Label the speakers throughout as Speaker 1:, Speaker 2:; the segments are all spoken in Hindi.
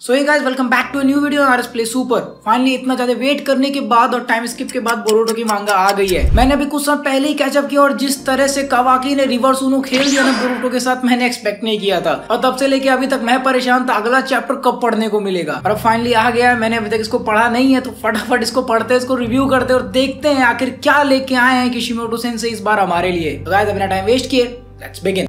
Speaker 1: So hey guys, welcome back to a new video RS play super. Finally इतना ज्यादा वेट करने के बाद और टाइम स्किप के बाद बोरुटो की मांगा आ गई है। मैंने अभी कुछ समय पहले ही कैचअप किया और जिस तरह से कावाकी ने रिवर्स उनो खेल दिया ना बोरुटो के साथ, मैंने एक्सपेक्ट नहीं किया था और तब से लेके अभी तक मैं परेशान था अगला चैप्टर कब पढ़ने को मिलेगा। और अब फाइनली आ गया है। मैंने अभी तक इसको पढ़ा नहीं है तो फटाफट इसको पढ़ते हैं, इसको रिव्यू करते और देखते हैं आखिर क्या लेके आए हैं किशिमोटो सेंसेई इस बार हमारे लिए। तो गाइस, बिना टाइम वेस्ट किए let's begin.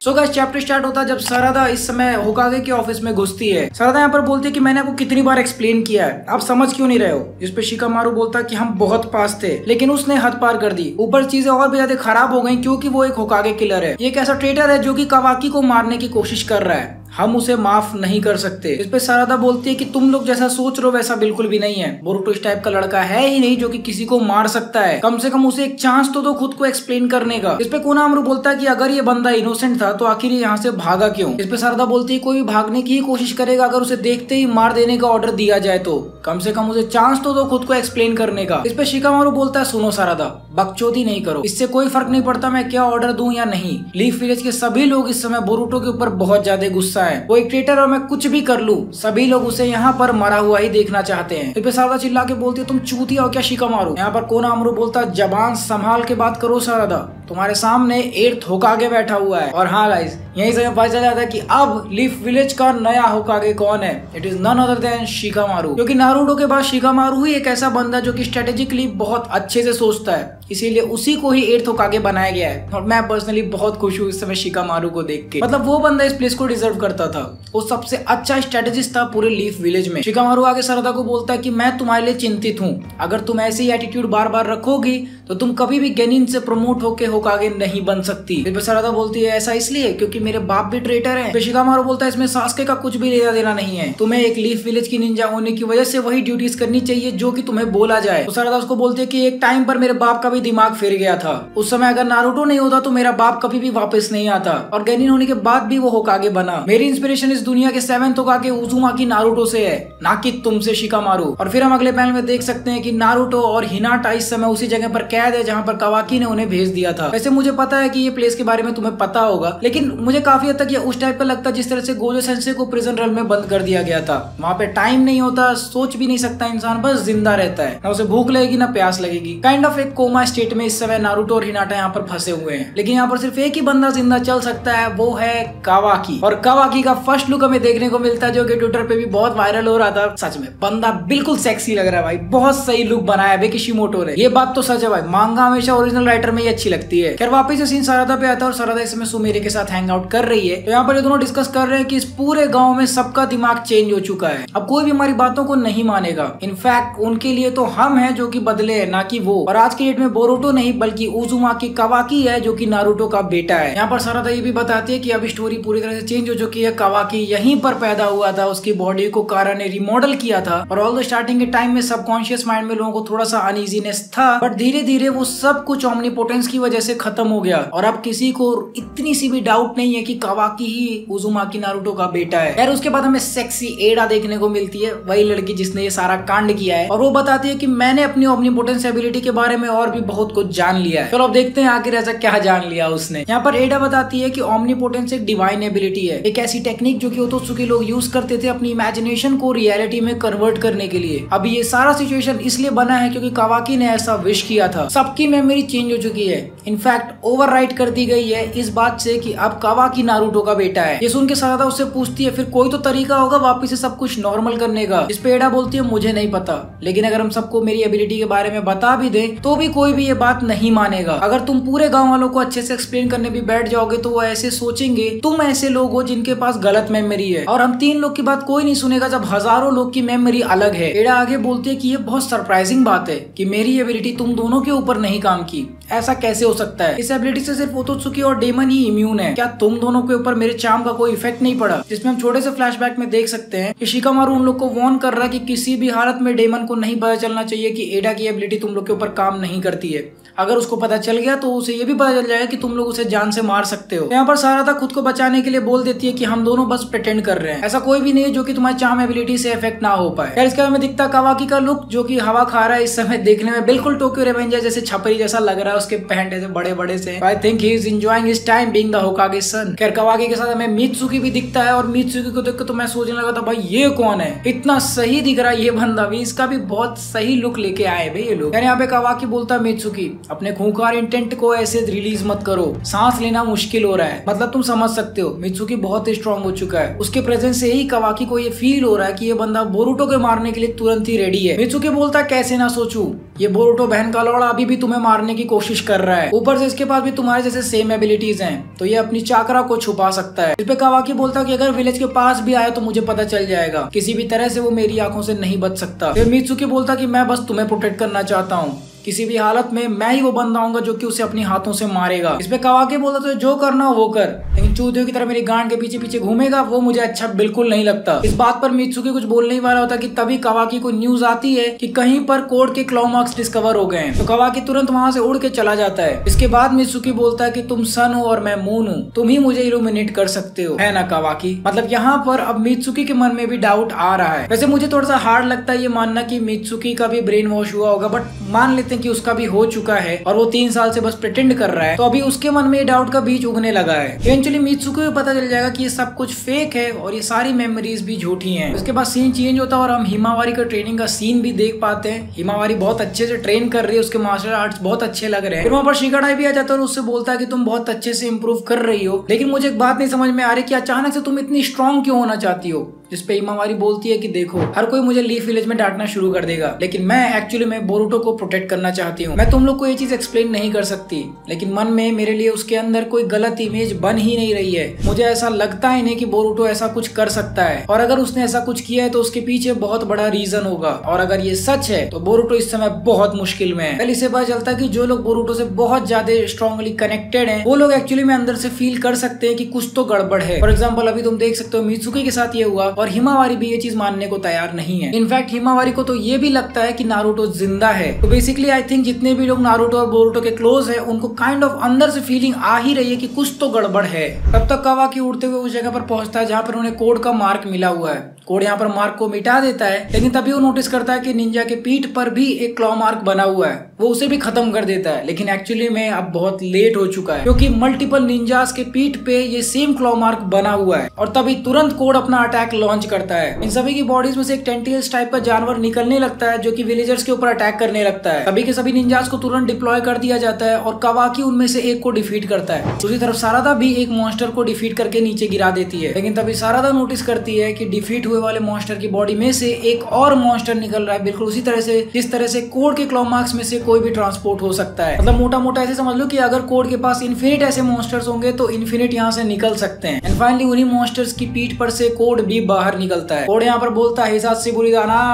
Speaker 1: So guys, chapter start होता है जब सारादा इस समय होकागे के ऑफिस में घुसती है। सारादा यहाँ पर बोलती है कि मैंने आपको कितनी बार एक्सप्लेन किया है, आप समझ क्यों नहीं रहे हो। जिस पे शिकामारू बोलता है कि हम बहुत पास थे लेकिन उसने हद पार कर दी। ऊपर चीजें और भी ज्यादा खराब हो गई क्योंकि वो एक होकागे किलर है। ये एक ऐसा ट्रेटर है जो कि कावाकी को मारने की कोशिश कर रहा है। हम उसे माफ नहीं कर सकते। इस पे सारादा बोलती है कि तुम लोग जैसा सोच रहे हो वैसा बिल्कुल भी नहीं है। बोरुटो इस टाइप का लड़का है ही नहीं जो कि किसी को मार सकता है। कम से कम उसे एक चांस तो दो खुद को एक्सप्लेन करने का। इस पे कोनामारू बोलता है कि अगर ये बंदा इनोसेंट था तो आखिर यहाँ से भागा क्यों। इस पे सारादा बोलती है कोई भी भागने की ही कोशिश करेगा अगर उसे देखते ही मार देने का ऑर्डर दिया जाए तो कम से कम उसे चांस तो दो खुद को एक्सप्लेन करने का। इस पे शिकामारू बोलता है सुनो सारादा, बकचोदी नहीं करो, इससे कोई फर्क नहीं पड़ता मैं क्या ऑर्डर दूं या नहीं। लीफ विलेज के सभी लोग इस समय बोरुटो के ऊपर बहुत ज्यादा गुस्सा है। वो एक ट्रेटर और मैं कुछ भी कर लूं सभी लोग उसे यहाँ पर मरा हुआ ही देखना चाहते हैं। इस पे सारादा चिल्ला के बोलती है तुम चूतिया हो क्या शिकामारू। यहाँ पर कोनामारू बोलता है जबान संभाल के बात करो सारादा, तुम्हारे सामने एर्थ होकागे बैठा हुआ है। और हाँ गाइस, यही से पता चल जाता है कि अब लीफ विलेज का नया होकागे कौन है। It is none other than Shikamaru, क्योंकि नारुतो के बाद शिकामारू ही एक ऐसा बंदा जो कि स्ट्रेटेजिकली बहुत अच्छे से सोचता है, इसीलिए उसी को ही एर्थ होकागे बनाया गया है। और मैं पर्सनली बहुत खुश हूँ इस समय शिकामारू को देख के। मतलब वो बंदा इस प्लेस को डिजर्व करता था। वो सबसे अच्छा स्ट्रेटेजिस्ट था पूरे लीफ विलेज में। शिकामारू आगे सारादा को बोलता है कि मैं तुम्हारे लिए चिंतित हूँ। अगर तुम ऐसी एटीट्यूड बार बार रखोगी तो तुम कभी भी गेनिन से प्रमोट होके होकागे नहीं बन सकती। फिर सारादा बोलती है ऐसा इसलिए क्योंकि मेरे बाप भी ट्रेटर हैं। फिर शिकामारू बोलता है इसमें सास्के का कुछ भी लेना देना नहीं है। तुम्हें एक लीफ विलेज की निंजा होने की वजह से वही ड्यूटीज करनी चाहिए जो कि तुम्हें बोला जाए। तो सारादा उसको बोलती है कि एक टाइम पर मेरे बाप का भी दिमाग फिर गया था। उस समय अगर नारुतो नहीं होता तो मेरा बाप कभी भी वापस नहीं आता और गेनिन होने के बाद भी वो होकागे बना। मेरी इंस्पिरेशन इस दुनिया के 7th होकागे उजुमाकी नारुतो से है, ना कि तुमसे शिकामारू। और फिर हम अगले पैनल में देख सकते हैं कि नारुतो और हिनाटा इस समय उसी जगह पर कैद है जहाँ पर कावाकी ने उन्हें भेज दिया था। वैसे मुझे पता है कि ये प्लेस के बारे में तुम्हें पता होगा, लेकिन मुझे काफी हद तक ये उस टाइप का लगता है जिस तरह से गोजो सेंसेई को प्रिजन रेल में बंद कर दिया गया था। वहाँ पे टाइम नहीं होता, सोच भी नहीं सकता इंसान, बस जिंदा रहता है। ना उसे भूख लगेगी ना प्यास लगेगी। काइंड ऑफ एक कोमा स्टेट में इस समय नारुतो और हिनाटा यहाँ पर फंसे हुए हैं। लेकिन यहाँ पर सिर्फ एक ही बंदा जिंदा चल सकता है, वो है कावाकी। और कावाकी का फर्स्ट लुक हमें देखने को मिलता है जो कि ट्विटर पे भी बहुत वायरल हो रहा था। सच में बंदा बिल्कुल सेक्सी लग रहा है भाई, बहुत सही लुक बनाया है किशिमोटो ने। ये बात तो सच है भाई, मांगा हमेशा ओरिजिनल राइटर में ही अच्छी लगती है। खैर वापस से सीन सारादा पे आता है और सारादा इस समय सुमेरे के साथ हैंग आउट कर रही है। तो यहाँ पर ये दोनों डिस्कस कर रहे हैं कि इस पूरे गांव में सबका दिमाग चेंज हो चुका है। अब कोई भी हमारी बातों को नहीं मानेगा। इनफैक्ट उनके लिए तो हम हैं जो कि बदले हैं, ना कि वो। और आज के डेट में बोरुटो नहीं बल्कि उजुमाकी कावाकी है जो कि नारुतो का बेटा है। यहाँ पर सारादा ये भी बताती है कि अब स्टोरी पूरी तरह से चेंज हो चुकी है। कावाकी यहीं पर पैदा हुआ था, उसकी बॉडी को कारा ने रिमॉडल किया था और ऑल द स्टार्टिंग के टाइम में सबकॉन्शियस माइंड में लोगों को थोड़ा सा अनइजीनेस था, बट धीरे धीरे वो सब कुछ ओमनीपोटेंस की वजह से खत्म हो गया और अब किसी को इतनी सी भी डाउट नहीं है कि कावाकी ही उजुमाकी नारुतो का बेटा है। यार उसके बाद हमें सेक्सी एडा देखने को मिलती है, वही लड़की जिसने ये सारा कांड किया है, और वो बताती है कि मैंने अपनी ओमनीपोटेंस एबिलिटी के बारे में और भी बहुत कुछ जान लिया है। चलो अब देखते हैं आखिर ऐसा क्या जान लिया उसने। यहाँ पर एडा बताती है कि ओमनीपोटेंस एक डिवाइन एबिलिटी है, एक ऐसी टेक्निक जो कि ओतोत्सुकी लोग यूज करते थे अपनी इमेजिनेशन को रियलिटी में कन्वर्ट करने के लिए। अभी ये सारा सिचुएशन इसलिए बना है क्योंकि कावाकी ने ऐसा विश किया था। सबकी मेमोरी चेंज हो चुकी है, इनफैक्ट ओवरराइट कर दी गई है इस बात से कि अब कावाकी नारुतो का बेटा है। ये सुन के सारादा उससे पूछती है फिर कोई तो तरीका होगा वापस से सब कुछ नॉर्मल करने का। इस पे एडा बोलती है मुझे नहीं पता, लेकिन अगर हम सबको मेरी एबिलिटी के बारे में बता भी दें तो भी कोई भी ये बात नहीं मानेगा। अगर तुम पूरे गांव वालों को अच्छे से एक्सप्लेन करने भी बैठ जाओगे तो वो ऐसे सोचेंगे तुम ऐसे लोग हो जिनके पास गलत मेमोरी है, और हम 3 लोग की बात कोई नहीं सुनेगा जब हजारों लोग की मेमोरी अलग है। एडा आगे बोलती है कि ये बहुत सरप्राइजिंग बात है कि मेरी एबिलिटी तुम दोनों के ऊपर नहीं काम की। ऐसा कैसे हो सकता है? इस एबिलिटी से सिर्फ ओतोत्सुकी और डेमन ही इम्यून है। क्या तुम दोनों के ऊपर मेरे चार्म का कोई इफेक्ट नहीं पड़ा? जिसमें हम छोटे से फ्लैशबैक में देख सकते हैं कि शिकामारू उन लोग को वार्न कर रहा है कि किसी भी हालत में डेमन को नहीं पता चलना चाहिए कि एडा की एबिलिटी तुम लोग के ऊपर काम नहीं करती है। अगर उसको पता चल गया तो उसे ये भी पता चल जाएगा कि तुम लोग उसे जान से मार सकते हो। यहाँ पर सारादा खुद को बचाने के लिए बोल देती है कि हम दोनों बस प्रिटेंड कर रहे हैं, ऐसा कोई भी नहीं है जो कि तुम्हारी चार्म एबिलिटी से इफेक्ट ना हो पाए। यार इसके में दिखता कावाकी का लुक जो कि हवा खा रहा है इस समय, देखने में बिल्कुल टोक्यो रेवेंजर जैसे छपरी जैसा लग रहा है उसके पैंट ऐसे बड़े बड़े से। I think he is enjoying his time being the Hokage son. खैर कवाकी के साथ हमें मित्सुकी भी दिखता है और मित्सुकी को देख के तो मैं सोचने लगा था भाई ये कौन है, इतना सही दिख रहा है ये बंदा भी, इसका भी बहुत सही लुक लेके आए भाई ये लोग। यहाँ पे कवाकी बोलता है मित्सुकी अपने खूंखार इंटेंट को ऐसे रिलीज मत करो, सांस लेना मुश्किल हो रहा है। मतलब तुम समझ सकते हो मित्सुकी बहुत स्ट्रॉन्ग हो चुका है, उसके प्रेजेंस से ही कवाकी को ये फील हो रहा है कि ये बंदा बोरुटो के मारने के लिए तुरंत ही रेडी है। मित्सुकी बोलता है कैसे ना सोचूं, ये बोरुटो बहन का लौड़ा अभी भी तुम्हें मारने की कोशिश कर रहा है, ऊपर से इसके पास भी तुम्हारे जैसे सेम एबिलिटीज हैं, तो ये अपनी चाकरा को छुपा सकता है। इस पे कवाकी बोलता है कि अगर विलेज के पास भी आया तो मुझे पता चल जाएगा, किसी भी तरह से वो मेरी आंखों से नहीं बच सकता। फिर मित्सुकी बोलता कि मैं बस तुम्हें प्रोटेक्ट करना चाहता हूँ, किसी भी हालत में मैं ही वो बंदा आऊंगा जो कि उसे अपने हाथों से मारेगा। इसपे कवाकी बोलता तो जो करना हो वो कर, लेकिन चूतियों की तरह मेरी गांड के पीछे पीछे घूमेगा वो मुझे अच्छा बिल्कुल नहीं लगता। इस बात पर मित्सुकी कुछ बोलने ही वाला होता कि तभी कवाकी को न्यूज आती है कि कहीं पर कोड के क्लॉ मार्क्स डिस्कवर हो गए हैं। तो कवाकी तुरंत वहां से उड़ के चला जाता है। इसके बाद मित्सुकी बोलता है कि तुम सन हो और मैं मून हूँ, तुम ही मुझे इल्यूमिनेट कर सकते हो, है ना कवाकी। मतलब यहाँ पर अब मित्सुकी के मन में भी डाउट आ रहा है। वैसे मुझे थोड़ा सा हार्ड लगता है ये मानना कि मित्सुकी का भी ब्रेन वॉश हुआ होगा, बट मान लेते हैं कि उसका भी हो चुका है और वो 3 साल से बस प्रिटेंड कर रहा है, तो अभी उसके मन में ये डाउट का बीज उगने लगा है। इवेंचुअली मित्सुकी को पता चल जाएगा कि ये सब कुछ फेक है और ये सारी मेमोरीज भी झूठी हैं। उसके बाद सीन चेंज होता है और हम हिमावारी का ट्रेनिंग का सीन भी देख पाते हैं। हिमावारी बहुत अच्छे से ट्रेन कर रही है, उसके मार्शल आर्ट्स बहुत अच्छे लग रहे हैं। फिर वहाँ पर शिकाडाई भी आ जाता है और उससे बोलता है कि तुम बहुत अच्छे से इम्प्रूव कर रही हो, लेकिन मुझे एक बात नहीं समझ में आ रही कि अचानक से तुम इतनी स्ट्रॉन्ग क्यों होना चाहती हो। जिसपे हिमावारी बोलती है कि देखो हर कोई मुझे लीफ विलेज में डांटना शुरू कर देगा, लेकिन मैं एक्चुअली मैं बोरुटो को प्रोटेक्ट करना चाहती हूँ। मैं तुम लोग को ये चीज एक्सप्लेन नहीं कर सकती, लेकिन मन में मेरे लिए उसके अंदर कोई गलत इमेज बन ही नहीं रही है। मुझे ऐसा लगता ही नहीं कि बोरुटो ऐसा कुछ कर सकता है, और अगर उसने ऐसा कुछ किया है तो उसके पीछे बहुत बड़ा रीजन होगा, और अगर ये सच है तो बोरुटो इस समय बहुत मुश्किल में है। पहले से पता चलता है कि जो लोग बोरुटो से बहुत ज्यादा स्ट्रांगली कनेक्टेड हैं, वो लोग एक्चुअली में अंदर से फील कर सकते हैं कि कुछ तो गड़बड़ है। फॉर एग्जाम्पल अभी तुम देख सकते हो मित्सुकी के साथ ये हुआ, और हिमावारी भी चीज मानने को तैयार नहीं है। इनफैक्ट हिमावारी को तो ये भी लगता है कि नारुतो जिंदा है। तो बेसिकली आई थिंक जितने भी लोग नारुतो और बोरुटो के क्लोज है उनको काइंड ऑफ अंदर से फीलिंग आ ही रही है कि कुछ तो गड़बड़ है। तब तक कवाकी उड़ते हुए उस जगह पर पहुंचता है जहां पर उन्हें कोड का मार्क मिला हुआ है। कोड यहाँ पर मार्क को मिटा देता है, लेकिन तभी वो नोटिस करता है कि निंजा के पीठ पर भी एक क्लॉ मार्क बना हुआ है। वो उसे भी खत्म कर देता है, लेकिन एक्चुअली में अब बहुत लेट हो चुका है, क्योंकि मल्टीपल निंजास के पीठ पे ये सेम क्लॉ मार्क बना हुआ है। और तभी तुरंत कोड अपना अटैक लॉन्च करता है। इन सभी की बॉडीज में से एक टेंटिकल्स टाइप का जानवर निकलने लगता है जो कि विलेजर्स के ऊपर अटैक करने लगता है। सभी के सभी निंजास को तुरंत डिप्लॉय कर दिया जाता है और कवाकी उनमें से एक को डिफीट करता है। दूसरी तरफ सारादा भी एक मॉन्स्टर को डिफीट करके नीचे गिरा देती है, लेकिन तभी सारादा नोटिस करती है कि डिफीट हुए वाले मॉन्स्टर की बॉडी में से एक और मॉन्स्टर निकल रहा है, बिल्कुल उसी तरह से जिस तरह से कोड के क्लॉ मार्क्स में से कोई भी ट्रांसपोर्ट हो सकता है। मतलब मोटा मोटा ऐसे समझ लो कि अगर कोड के पास इन्फिनिट ऐसे मॉन्स्टर्स होंगे तो इन्फिनिट यहाँ से निकल सकते हैं। एंड फाइनली उन्हीं मॉन्स्टर्स की पीठ पर से कोड भी बाहर निकलता है। कोड यहाँ पर बोलता है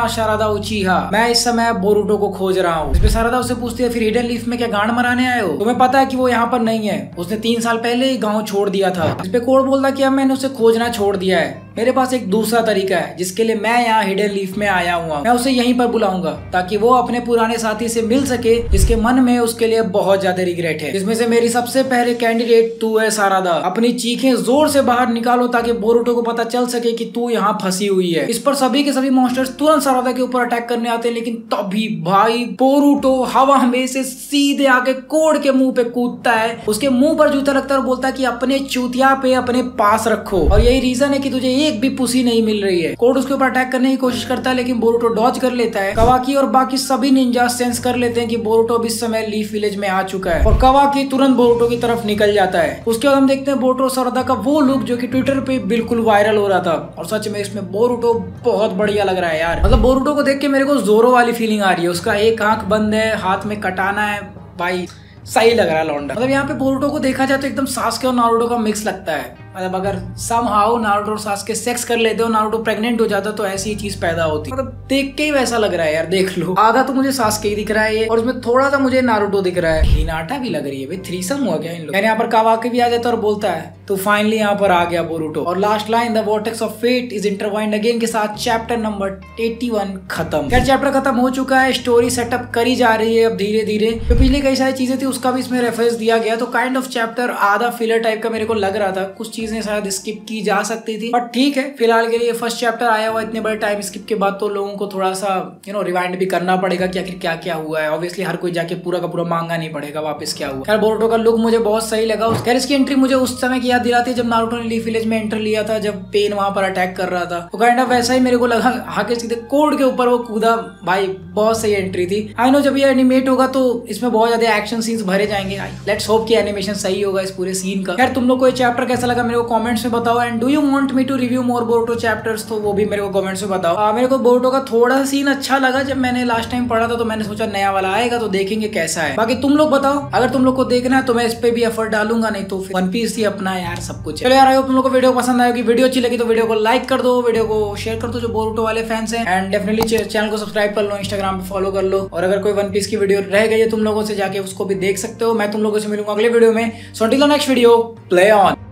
Speaker 1: सारादा उचीहा, मैं इस समय बोरुटो को खोज रहा हूँ। इस पे सारादा उससे पूछती है फिर हिडन लीफ में क्या गांड मराने आए हो? तुम्हें पता है कि वो यहाँ पर नहीं है, उसने 3 साल पहले ही गाँव छोड़ दिया था। इस पे कोड बोलता कि अब मैंने उसे खोजना छोड़ दिया है, मेरे पास एक दूसरा तरीका है जिसके लिए मैं यहाँ हिडन लीफ में आया हूँ। मैं उसे यहीं पर बुलाऊंगा ताकि वो अपने पुराने साथी से मिल सके जिसके मन में उसके लिए बहुत ज्यादा रिग्रेट है। जिसमें से मेरी सबसे पहले कैंडिडेट तू है सारादा। अपनी चीखें जोर से बाहर निकालो ताकि बोरुटो को पता चल सके कि तू यहाँ फंसी हुई है। इस पर सभी के सभी मॉन्स्टर्स तुरंत सारादा के ऊपर अटैक करने आते हैं, लेकिन तभी भाई बोरुटो हवा में से सीधे आके कोड के मुंह पे कूदता है, उसके मुंह पर जूता लगता है और बोलता है कि अपने चूतिया पे अपने पास रखो, और यही रीजन है कि तुझे एक भी पुसी नहीं मिल रही है। कोड उसके ऊपर अटैक करने की कोशिश करता है, लेकिन बोरुटो डॉज कर लेता है। कवाकी और बाकी सभी निंजा सेंस कर लेते हैं कि बोरुटो अब इस समय लीफ विलेज में आ चुका है, और कवाकी तुरंत बोरुटो की तरफ निकल जाता है। उसके बाद हम देखते हैं बोरुटो सारादा का वो लुक जो कि ट्विटर पे बिल्कुल वायरल हो रहा था, और सच में इसमें बोरुटो बहुत बढ़िया लग रहा है यार। मतलब बोरुटो को देख के मेरे को जोरो वाली फीलिंग आ रही है। उसका एक आंख बंद है, हाथ में कटाना है, भाई सही लग रहा है लौंडा। मतलब यहाँ पे बोरुटो को देखा जाए तो एकदम सास्के और नारुतो का मिक्स लगता है। मतलब अगर समहाउ नारुतो और सास्के सेक्स कर लेते हो, नारुतो प्रेग्नेंट हो जाता तो ऐसी चीज पैदा होती। मतलब देख के ही वैसा लग रहा है यार, देख लो। आधा तो मुझे सास्के ही दिख रहा है ये, और उसमें थोड़ा सा मुझे नारुतो दिख रहा है। हिनाटा भी लग रही है भाई, थ्रीसम हुआ क्या इन लोग। यहाँ पर कावाकी भी आ जाता है और बोलता है तो फाइनली यहाँ पर आ गया बोरुटो। और last line the vortex of fate is intertwined again के साथ चैप्टर नंबर 81 खत्म। खैर चैप्टर खत्म हो चुका है, स्टोरी सेटअप करी जा रही है अब धीरे धीरे। जो पिछली कई सारी चीजें थी उसका भी इसमें रेफरेंस दिया गया, तो काइंड ऑफ चैप्टर आधा फिलर टाइप का मेरे को लग रहा था। कुछ चीजें चीजें शायद स्किप की जा सकती थी, बट ठीक है, फिलहाल के लिए फर्स्ट चैप्टर आया हुआ इतने बड़े टाइम स्किप के बाद तो लोगों को थोड़ा सा रिवाइंड भी करना पड़ेगा कि आखिर क्या क्या हुआ है। ऑब्वियसली हर कोई जाके पूरा का पूरा मांगा नहीं पड़ेगा वापस क्या हुआ। खैर बोरुटो का लुक मुझे बहुत सही लगा। खैर इसकी एंट्री मुझे उस समय की याद दिलाती है जब नारुतो ने लीफ विलेज में एंटर लिया था, जब पेन वहां पर अटैक कर रहा था, तो काइंड ऑफ वैसा ही मेरे को लगा। आके सीधे कोड के ऊपर वो कूदा, भाई बहुत सही एंट्री थी। आई नो जब ये एनिमेट होगा तो इसमें बहुत ज्यादा एक्शन सीन्स भरे जाएंगे। लेट्स होप कि एनिमेशन सही होगा इस पूरे सीन का। खैर तुम लोग को ये चैप्टर कैसा लगा मेरे को कमेंट्स में बताओ, and do you want me to review more Boruto chapters, तो वो भी मेरे को कमेंट्स में बताओ। मेरे को बोरुटो का थोड़ा सा सीन अच्छा लगा जब मैंने लास्ट टाइम पढ़ा था, तो मैंने सोचा नया वाला आएगा तो देखेंगे कैसा है। बाकी तुम लोग बताओ, अगर तुम लोग को देखना है तो मैं इस पे भी एफर्ट डालूंगा, नहीं तो वन पीस ही अपना यार सब कुछ। चलो यार, आई होप तुम लोग को वीडियो पसंद आएगी। वीडियो अच्छी लगी तो वीडियो को लाइक कर दो, वीडियो को शेयर कर दो जो बोरुटो वाले फैंस हैं, एंड डेफिनेटली चैनल को सब्सक्राइब कर लो, इंस्टाग्राम पे फॉलो कर लो, और अगर कोई वन पीस की वीडियो रह गई है तुम लोगों से, जाके उसको भी देख सकते हो। मैं तुम लोगों से मिलूंगा अगले वीडियो में। So till the next video, play on.